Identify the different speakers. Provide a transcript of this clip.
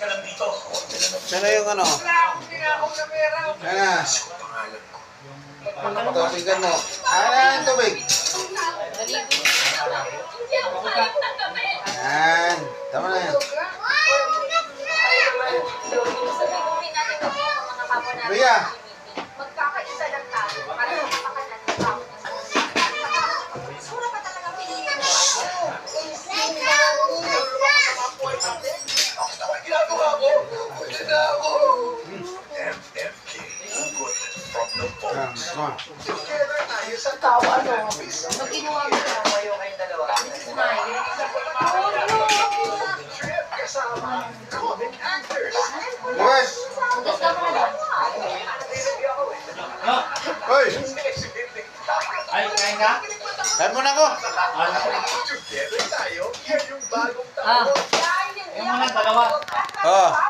Speaker 1: Sana yung ano? Ano? Tubigan mo. Ano yung tubig? Yan. Tama na yan. Kuya.
Speaker 2: Magkakaisa lang tayo para mapakanan ng tao. Sura pa talaga piliin mo.
Speaker 3: Ginagawa ko! Pwede na ako! MMK, good from the bone. Together tayo sa tawa, no?
Speaker 2: Pag ginawa mo na,
Speaker 3: Kayo kayong dalawa.
Speaker 2: smile.
Speaker 3: Trip kasama comic actors.
Speaker 1: Luis!
Speaker 2: Gusto mo na.
Speaker 1: Hoy!
Speaker 4: Ay, kain ka?
Speaker 1: Kain mo na ako!
Speaker 3: Together tayo, yan yung bagong
Speaker 2: Ah.
Speaker 3: taon.
Speaker 4: Yung mga dalawa.
Speaker 1: Oh.